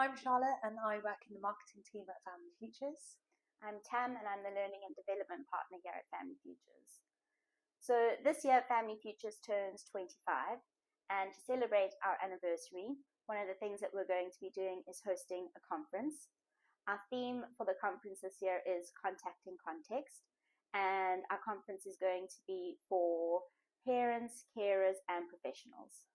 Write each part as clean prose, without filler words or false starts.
I'm Charlotte and I work in the marketing team at Family Futures. I'm Tam and I'm the Learning and Development Partner here at Family Futures. So this year Family Futures turns 25, and to celebrate our anniversary, one of the things that we're going to be doing is hosting a conference. Our theme for the conference this year is Contacting Context, and our conference is going to be for parents, carers and professionals.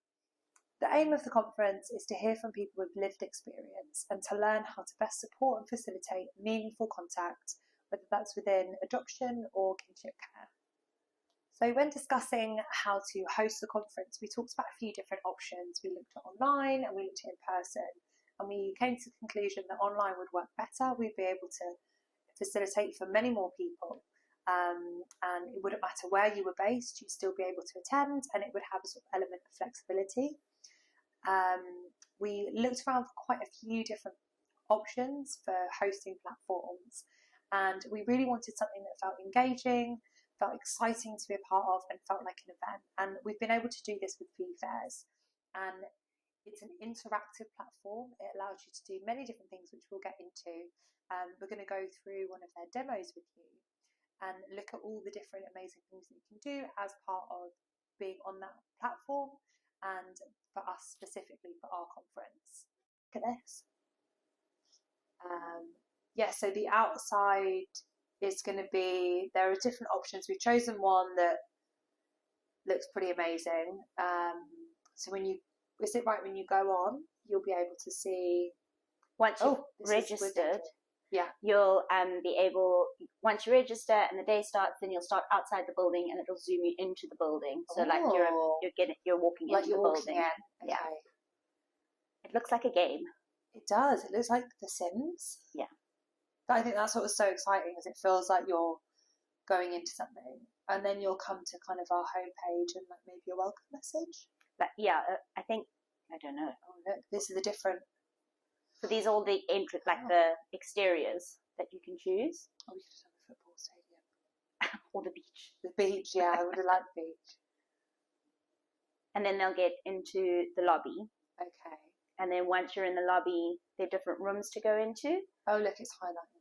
The aim of the conference is to hear from people with lived experience and to learn how to best support and facilitate meaningful contact, whether that's within adoption or kinship care. So when discussing how to host the conference, we talked about a few different options. We looked at online and we looked at in person, and we came to the conclusion that online would work better. We'd be able to facilitate for many more people, and it wouldn't matter where you were based, you'd still be able to attend, and it would have a sort of element of flexibility. We looked around for quite a few different options for hosting platforms, and we really wanted something that felt engaging, felt exciting to be a part of, and felt like an event. And we've been able to do this with vFairs, and it's an interactive platform. It allows you to do many different things, which we'll get into. We're going to go through one of their demos with you and look at all the different amazing things that you can do as part of being on that platform, and for us specifically for our conference. Look at this. So the outside is going to be, there are different options. We've chosen one that looks pretty amazing. So when you go on, you'll be able to see. Once you've registered, yeah, you'll be able, once you register and the day starts, then you'll start outside the building and it'll zoom you into the building. So like you're walking like into you're the building. Okay. Yeah. It looks like a game. It does. It looks like The Sims. Yeah. But I think that's what was so exciting, is it feels like you're going into something, and then you'll come to kind of our homepage and like maybe a welcome message. But yeah, I think, I don't know. Oh look, this is the different. So these are all the entrance, like the exteriors that you can choose. Oh, we could have done the football stadium. Or the beach. The beach, yeah, I would have liked the beach. And then they'll get into the lobby. Okay. And then once you're in the lobby, there are different rooms to go into. Oh, look, it's highlighted.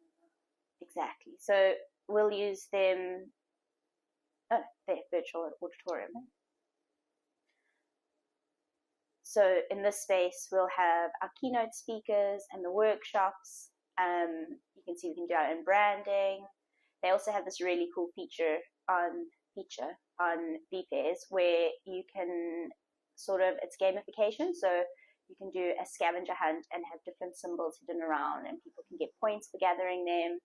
Exactly. So we'll use them, their virtual auditorium. So in this space, we'll have our keynote speakers and the workshops. You can see we can do our own branding. They also have this really cool feature on vFairs where you can it's gamification. So you can do a scavenger hunt and have different symbols hidden around, and people can get points for gathering them.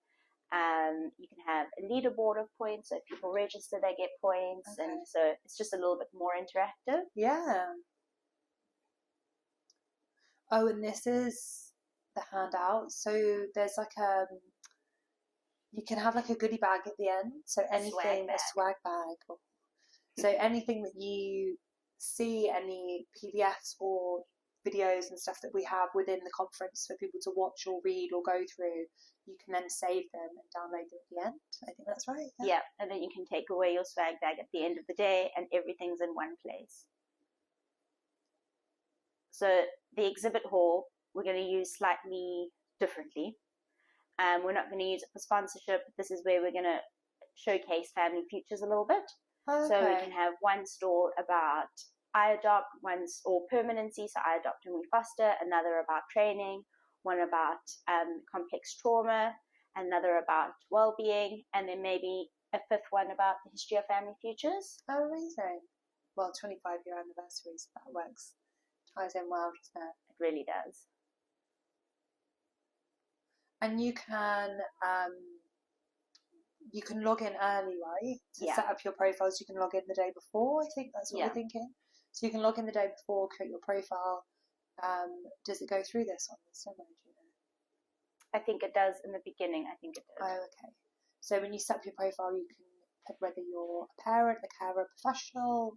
You can have a leaderboard of points, so if people register, they get points. Okay. And so it's just a little bit more interactive. Yeah. Oh, and this is the handout. So there's like you can have like a goodie bag at the end. So anything, a swag bag. So anything that you see, any PDFs or videos and stuff that we have within the conference for people to watch or read or go through, you can then save them and download them at the end. I think that's right. Yeah, and then you can take away your swag bag at the end of the day and everything's in one place. So the exhibit hall, we're going to use slightly differently. We're not going to use it for sponsorship. This is where we're going to showcase Family Futures a little bit. Okay. So we can have one stall about I adopt, or permanency, so I adopt and we foster, another about training, one about complex trauma, another about well-being, and then maybe a fifth one about the history of Family Futures. Oh, amazing. Well, 25-year anniversary, so that works. Ties in well, doesn't it? It really does. And you can log in early, right? To set up your profiles, you can log in the day before. I think that's what we're thinking. So you can log in the day before, create your profile. Does it go through this on this demo? Do you know? I think it does in the beginning. I think it does. Oh, okay. So when you set up your profile, you can put whether you're a parent, a carer, a professional.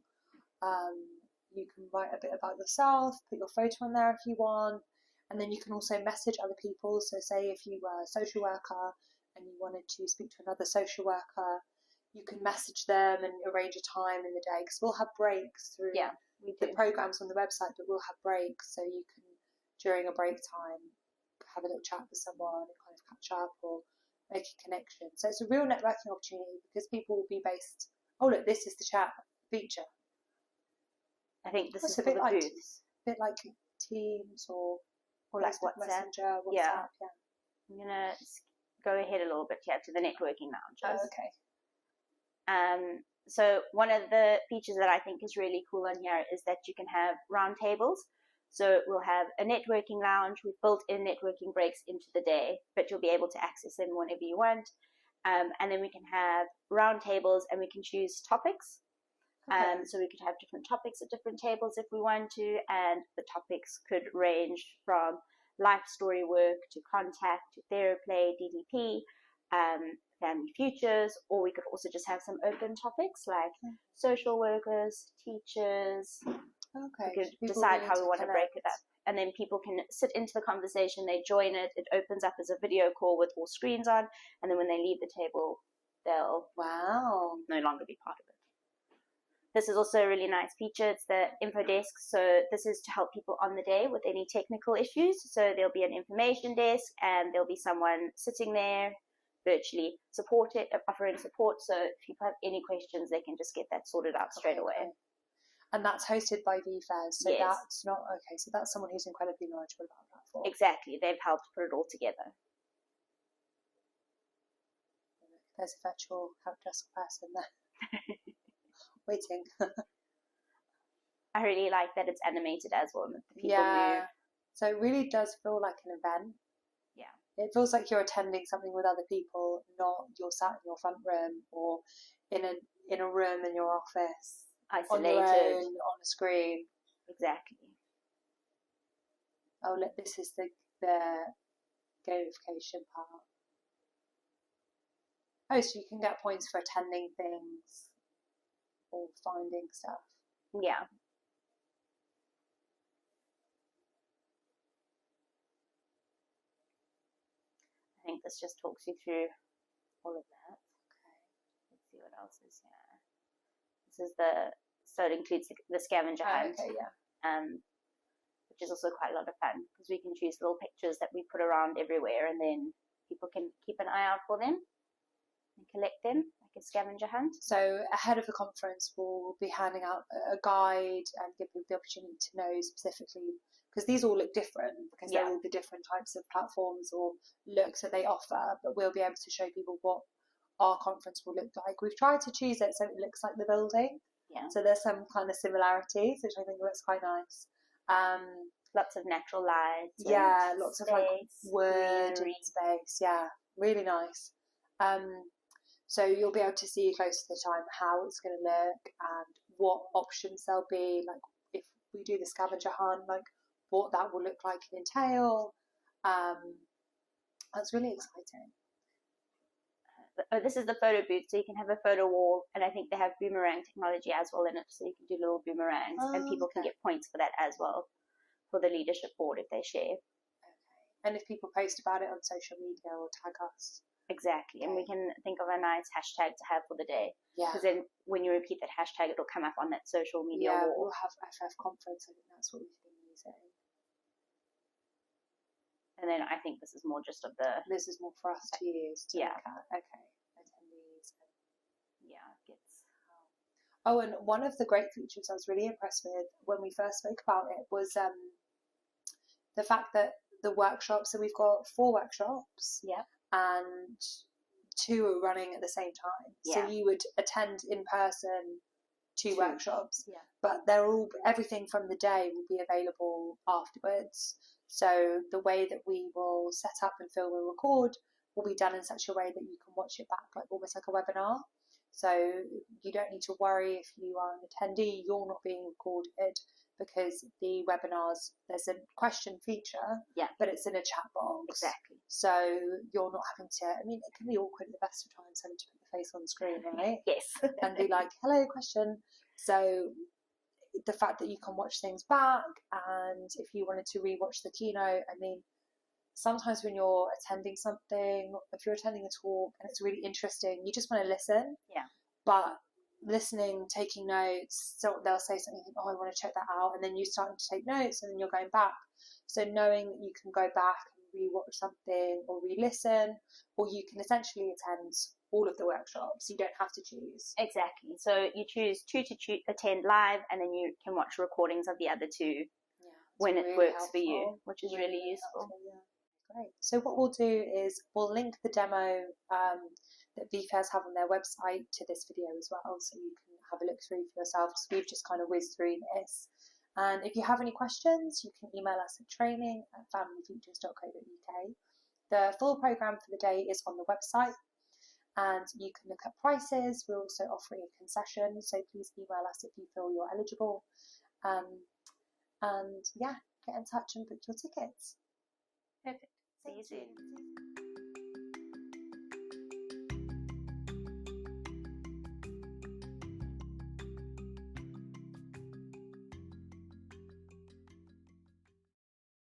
You can write a bit about yourself, put your photo on there if you want, and then you can also message other people. So say if you were a social worker and you wanted to speak to another social worker, you can message them and arrange a time in the day, because we'll have breaks through the programs on the website, but we'll have breaks, so you can, during a break time, have a little chat with someone and kind of catch up or make a connection. So it's a real networking opportunity because people will be based, oh look, this is the chat feature. I think this is a for bit the like booths. a bit like Teams or like WhatsApp. Messenger, WhatsApp, yeah. I'm going to go ahead a little bit here to the networking lounges. Oh, okay. So one of the features that I think is really cool on here is that you can have round tables. So we'll have a networking lounge. We've built in networking breaks into the day, but you'll be able to access them whenever you want. And then we can have round tables and we can choose topics. Okay. So we could have different topics at different tables if we want to, and the topics could range from life story work to contact to theraplay, DDP, family futures, or we could also just have some open topics like social workers, teachers. Okay. We could decide how we want to break it up. And then people can sit into the conversation, they join it, it opens up as a video call with all screens on, and then when they leave the table, they'll no longer be part of it. This is also a really nice feature. It's the info desk. So this is to help people on the day with any technical issues. So there'll be an information desk and there'll be someone sitting there virtually offering support. So if people have any questions, they can just get that sorted out straight away. Okay. And that's hosted by vFairs. So yes. That's not, okay, so that's someone who's incredibly knowledgeable about that platform. Exactly. They've helped put it all together. There's a virtual help desk person there. Waiting. I really like that it's animated as well. The people move. So it really does feel like an event. Yeah. It feels like you're attending something with other people, not you're sat in your front room or in a room in your office, isolated, on your own, on a screen. Exactly. Oh, look, this is the gamification part. Oh, so you can get points for attending things or finding stuff. Yeah. I think this just talks you through all of that. Okay. Let's see what else is here. This is so it includes the scavenger hunt. Okay, yeah. Which is also quite a lot of fun because we can choose little pictures that we put around everywhere and then people can keep an eye out for them and collect them, like a scavenger hunt. So ahead of the conference, we'll be handing out a guide and give people the opportunity to know specifically, because these all look different, because they're all the different types of platforms or looks that they offer, but we'll be able to show people what our conference will look like. We've tried to choose it so it looks like the building. Yeah. So there's some kind of similarities, which I think looks quite nice. Lots of natural light. Yeah, lots of like wood greenery. And space. Yeah, really nice. So you'll be able to see close to the time how it's going to look and what options there'll be. Like if we do the scavenger hunt, like what that will look like and entail. That's really exciting. This is the photo booth, so you can have a photo wall, and I think they have boomerang technology as well in it, so you can do little boomerangs, and people can get points for that as well, for the leadership board if they share. Okay. And if people post about it on social media or tag us. Exactly, and we can think of a nice hashtag to have for the day. Yeah. Because then when you repeat that hashtag, it'll come up on that social media wall. Yeah, we'll have FF conference, I think that's what we've been using. And then I think this is more just of the... This is more for us to use to look at. Okay. Attendees. Yeah, it gets... Oh, and one of the great features I was really impressed with when we first spoke about it was the fact that the workshops, so we've got 4 workshops. Yeah. And 2 are running at the same time. Yeah. So you would attend in person 2 workshops. Yeah. But everything from the day will be available afterwards. So the way that we will set up and film and record will be done in such a way that you can watch it back, like almost like a webinar. So you don't need to worry if you are an attendee, you're not being recorded, because the webinars, there's a question feature, but it's in a chat box. Exactly. So you're not having to, I mean, it can be awkward at the best of times having to put the face on the screen, right? Yes. And be like, hello, question. So the fact that you can watch things back, and if you wanted to rewatch the keynote, I mean, sometimes when you're attending something, if you're attending a talk and it's really interesting, you just want to listen. Yeah. But listening, taking notes, so they'll say something, oh, I want to check that out, and then you starting to take notes, and then you're going back. So knowing that you can go back and re-watch something or re-listen, or you can essentially attend all of the workshops. You don't have to choose. Exactly. So you choose two to attend live, and then you can watch recordings of the other two when it really works helpful for you, which is really useful. Helpful, yeah. Great. So what we'll do is we'll link the demo that vFairs have on their website to this video as well, so you can have a look through for yourself, because we've just kind of whizzed through this. And if you have any questions, you can email us at training@familyfeatures.co.uk. The full programme for the day is on the website, and you can look at prices. We're also offering a concession, so please email us if you feel you're eligible. And yeah, get in touch and book your tickets. Perfect. See you soon.